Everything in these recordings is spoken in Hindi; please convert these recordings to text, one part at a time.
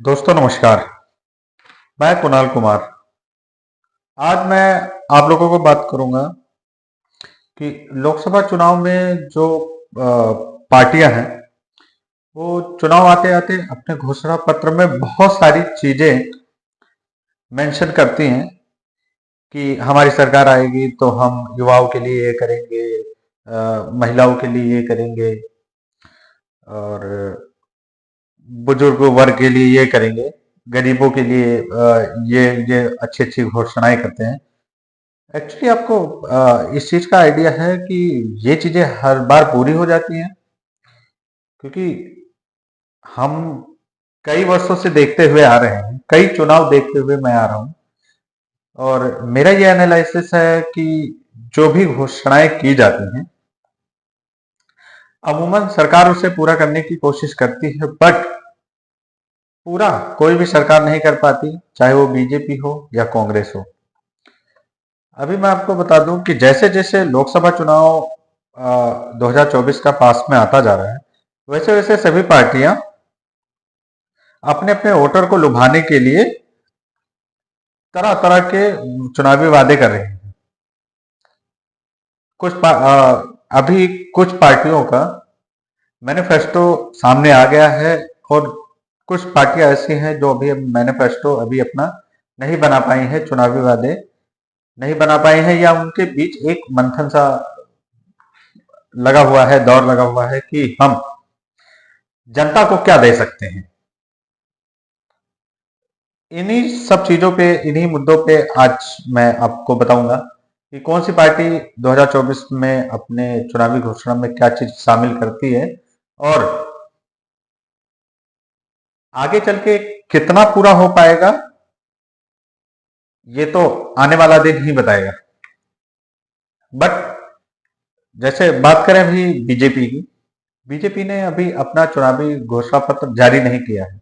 दोस्तों नमस्कार। मैं कुणाल कुमार। आज मैं आप लोगों को बात करूंगा कि लोकसभा चुनाव में जो पार्टियां हैं वो चुनाव आते आते अपने घोषणा पत्र में बहुत सारी चीजें मेंशन करती हैं कि हमारी सरकार आएगी तो हम युवाओं के लिए ये करेंगे, महिलाओं के लिए ये करेंगे और बुजुर्ग वर्ग के लिए ये करेंगे, गरीबों के लिए ये अच्छी अच्छी घोषणाएं करते हैं। एक्चुअली आपको इस चीज का आइडिया है कि ये चीजें हर बार पूरी हो जाती हैं, क्योंकि हम कई वर्षों से देखते हुए आ रहे हैं, कई चुनाव देखते हुए मैं आ रहा हूं और मेरा ये एनालिसिस है कि जो भी घोषणाएं की जाती हैं अमूमन सरकार उसे पूरा करने की कोशिश करती है, बट पूरा कोई भी सरकार नहीं कर पाती, चाहे वो बीजेपी हो या कांग्रेस हो। अभी मैं आपको बता दूं कि जैसे जैसे लोकसभा चुनाव 2024 का पास में आता जा रहा है, वैसे वैसे सभी पार्टियां अपने अपने वोटर को लुभाने के लिए तरह तरह के चुनावी वादे कर रही हैं। अभी कुछ पार्टियों का मैनिफेस्टो सामने आ गया है और कुछ पार्टियां ऐसी हैं जो अभी मैनिफेस्टो अभी अपना नहीं बना पाई हैं, चुनावी वादे नहीं बना पाए हैं, या उनके बीच एक मंथन सा लगा हुआ है, दौर लगा हुआ है कि हम जनता को क्या दे सकते हैं। इन्हीं सब चीजों पे, इन्हीं मुद्दों पे आज मैं आपको बताऊंगा कि कौन सी पार्टी 2024 में अपने चुनावी घोषणा में क्या चीज शामिल करती है और आगे चल के कितना पूरा हो पाएगा, ये तो आने वाला दिन ही बताएगा। बट जैसे बात करें अभी बीजेपी की, बीजेपी ने अभी अपना चुनावी घोषणा पत्र जारी नहीं किया है।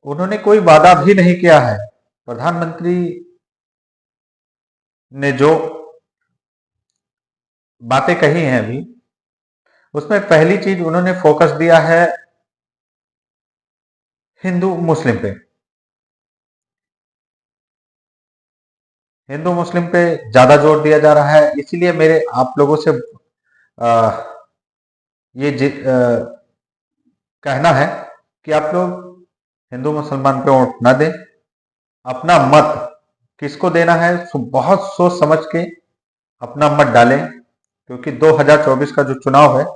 उन्होंने कोई वादा भी नहीं किया है। प्रधानमंत्री ने जो बातें कही हैं अभी, उसमें पहली चीज उन्होंने फोकस दिया है हिंदू मुस्लिम पे। हिंदू मुस्लिम पे ज्यादा जोर दिया जा रहा है, इसीलिए मेरे आप लोगों से आ, कहना है कि आप लोग हिंदू मुसलमान पे वोट न दें। अपना मत किसको देना है बहुत सोच समझ के अपना मत डालें, क्योंकि 2024 का जो चुनाव है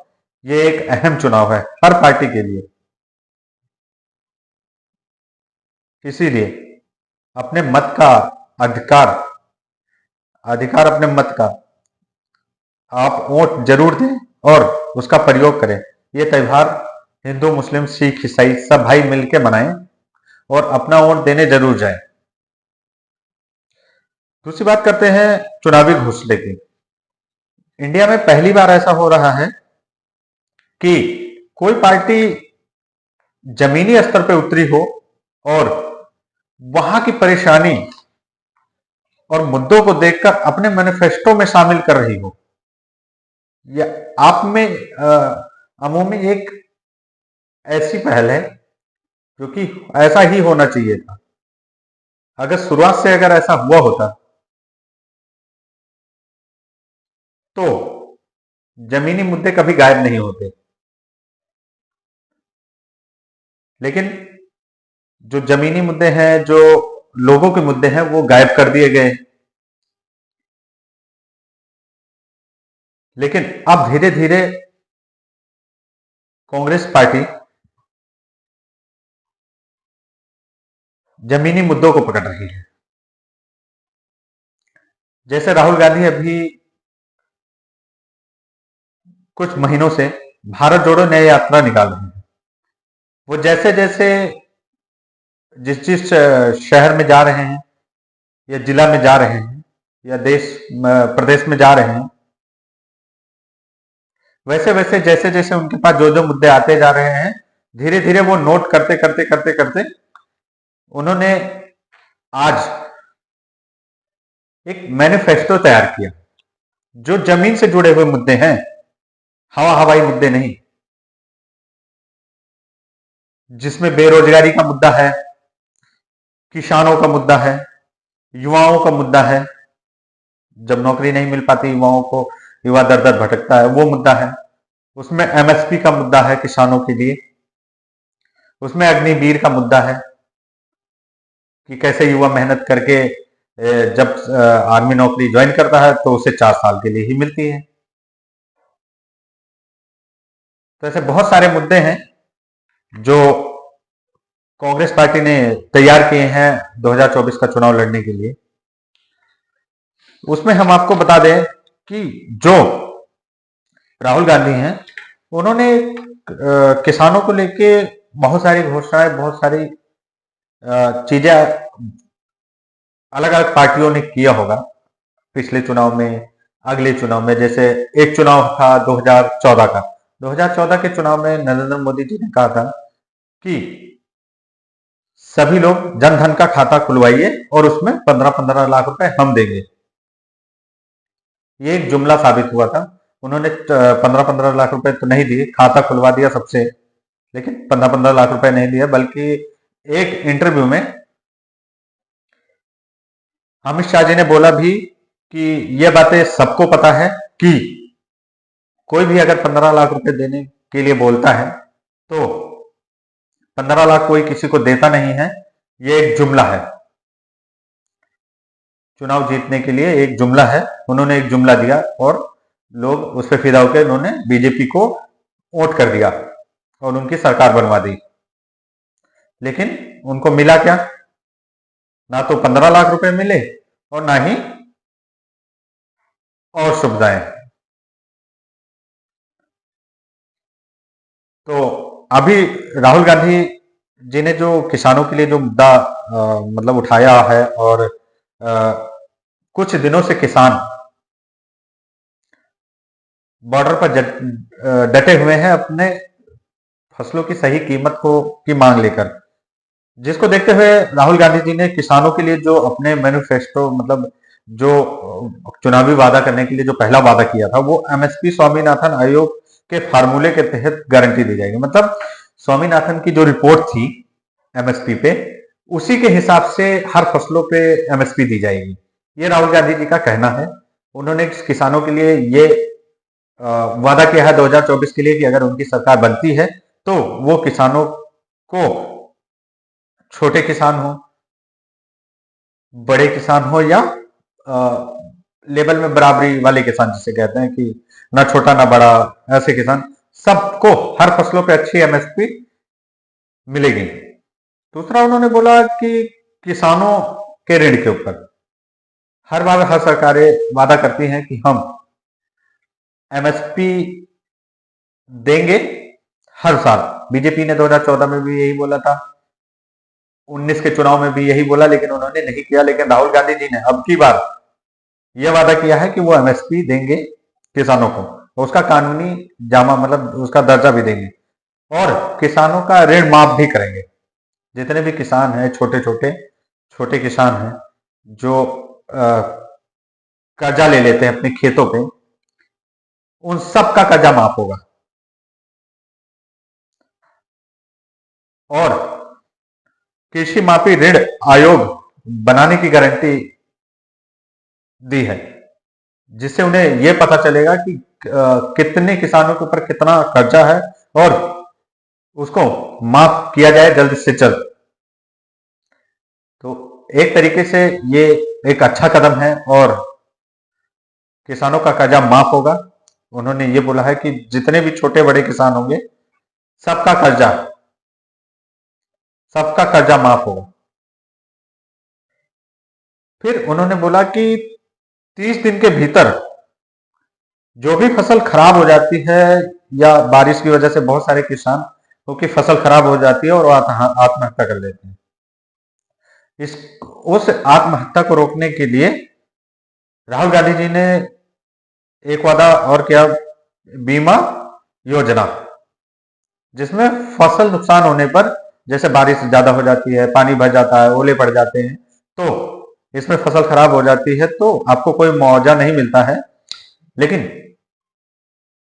ये एक अहम चुनाव है हर पार्टी के लिए। इसीलिए अपने मत का अधिकार अधिकार अपने मत का आप वोट जरूर दें और उसका प्रयोग करें। ये त्यौहार हिंदू मुस्लिम सिख ईसाई सब भाई मिलकर मनाएं और अपना वोट देने जरूर जाएं। दूसरी बात करते हैं चुनावी घोषणा की। इंडिया में पहली बार ऐसा हो रहा है कि कोई पार्टी जमीनी स्तर पर उतरी हो और वहां की परेशानी और मुद्दों को देखकर अपने मैनिफेस्टो में शामिल कर रही हो। या आप में अमूमी एक ऐसी पहल है जो कि ऐसा ही होना चाहिए था। अगर शुरुआत से अगर ऐसा हुआ होता तो जमीनी मुद्दे कभी गायब नहीं होते, लेकिन जो जमीनी मुद्दे हैं, जो लोगों के मुद्दे हैं, वो गायब कर दिए गए। लेकिन अब धीरे धीरे कांग्रेस पार्टी जमीनी मुद्दों को पकड़ रही है। जैसे राहुल गांधी अभी कुछ महीनों से भारत जोड़ो न्याय यात्रा निकाल रहे हैं। वो जैसे जैसे जिस जिस शहर में जा रहे हैं या जिला में जा रहे हैं या प्रदेश में जा रहे हैं, वैसे वैसे जैसे जैसे उनके पास जो जो मुद्दे आते जा रहे हैं, धीरे धीरे वो नोट करते करते करते करते उन्होंने आज एक मैनिफेस्टो तैयार किया जो जमीन से जुड़े हुए मुद्दे हैं, हवाई मुद्दे नहीं। जिसमें बेरोजगारी का मुद्दा है, किसानों का मुद्दा है, युवाओं का मुद्दा है, जब नौकरी नहीं मिल पाती युवाओं को, युवा दर दर भटकता है, वो मुद्दा है। उसमें एमएसपी का मुद्दा है किसानों के लिए। उसमें अग्निवीर का मुद्दा है कि कैसे युवा मेहनत करके जब आर्मी नौकरी ज्वाइन करता है तो उसे 4 साल के लिए ही मिलती है। तो ऐसे बहुत सारे मुद्दे हैं जो कांग्रेस पार्टी ने तैयार किए हैं 2024 का चुनाव लड़ने के लिए। उसमें हम आपको बता दें कि जो राहुल गांधी हैं उन्होंने किसानों को लेके बहुत सारी घोषणाएं, बहुत सारी चीजें अलग अलग पार्टियों ने किया होगा पिछले चुनाव में, अगले चुनाव में। जैसे एक चुनाव था 2014 का। 2014 के चुनाव में नरेंद्र मोदी जी ने कहा था कि सभी लोग जन धन का खाता खुलवाइए और उसमें 15-15 लाख रुपए हम देंगे। ये एक जुमला साबित हुआ था। उन्होंने 15-15 लाख रुपए तो नहीं दिए, खाता खुलवा दिया सबसे, लेकिन 15-15 लाख रुपए नहीं दिया। बल्कि एक इंटरव्यू में अमित शाह जी ने बोला भी कि ये बातें सबको पता है कि कोई भी अगर 15 लाख रुपए देने के लिए बोलता है तो 15 लाख कोई किसी को देता नहीं है, ये एक जुमला है। चुनाव जीतने के लिए एक जुमला है। उन्होंने एक जुमला दिया और लोग उस पर फिदा होकर उन्होंने बीजेपी को वोट कर दिया और उनकी सरकार बनवा दी। लेकिन उनको मिला क्या? ना तो 15 लाख रुपए मिले और ना ही और सुविधाएं। तो अभी राहुल गांधी जी ने जो किसानों के लिए जो मुद्दा मतलब उठाया है, और कुछ दिनों से किसान बॉर्डर पर डटे हुए हैं अपने फसलों की सही कीमत की मांग लेकर, जिसको देखते हुए राहुल गांधी जी ने किसानों के लिए जो अपने मैनिफेस्टो, मतलब जो चुनावी वादा करने के लिए जो पहला वादा किया था, वो एमएसपी स्वामीनाथन आयोग के फार्मूले के तहत गारंटी दी जाएगी। मतलब स्वामीनाथन की जो रिपोर्ट थी एमएसपी पे, उसी के हिसाब से हर फसलों पे एमएसपी दी जाएगी। ये राहुल गांधी जी का कहना है। उन्होंने किसानों के लिए ये वादा किया है 2024 के लिए कि अगर उनकी सरकार बनती है तो वो किसानों को, छोटे किसान हो, बड़े किसान हो, या लेवल में बराबरी वाले किसान जिसे कहते हैं कि ना छोटा ना बड़ा, ऐसे किसान, सबको हर फसलों पे अच्छी एमएसपी मिलेगी। दूसरा उन्होंने बोला कि किसानों के ऋण के ऊपर हर बार हर सरकारें वादा करती हैं कि हम एमएसपी देंगे हर साल। बीजेपी ने 2014 में भी यही बोला था, 19 के चुनाव में भी यही बोला, लेकिन उन्होंने नहीं किया। लेकिन राहुल गांधी जी ने अब की बार यह वादा किया है कि वो एमएसपी देंगे किसानों को, उसका कानूनी जामा, मतलब उसका दर्जा भी देंगे, और किसानों का ऋण माफ भी करेंगे। जितने भी किसान हैं, छोटे किसान हैं जो कर्जा ले लेते हैं अपने खेतों पे, उन सब का कर्जा माफ होगा। और कृषि माफी ऋण आयोग बनाने की गारंटी दी है, जिससे उन्हें यह पता चलेगा कि कितने किसानों के ऊपर कितना कर्जा है और उसको माफ किया जाए जल्द से जल्द। तो एक तरीके से ये एक अच्छा कदम है और किसानों का कर्जा माफ होगा। उन्होंने ये बोला है कि जितने भी छोटे बड़े किसान होंगे सबका कर्जा माफ होगा। फिर उन्होंने बोला कि 30 दिन के भीतर जो भी फसल खराब हो जाती है, या बारिश की वजह से बहुत सारे किसान की फसल खराब हो जाती है और वो आत्महत्या कर लेते हैं, उस आत्महत्या को रोकने के लिए राहुल गांधी जी ने एक वादा और किया, बीमा योजना, जिसमें फसल नुकसान होने पर, जैसे बारिश ज्यादा हो जाती है, पानी भर जाता है, ओले पड़ जाते हैं, तो इसमें फसल खराब हो जाती है तो आपको कोई मुआवजा नहीं मिलता है, लेकिन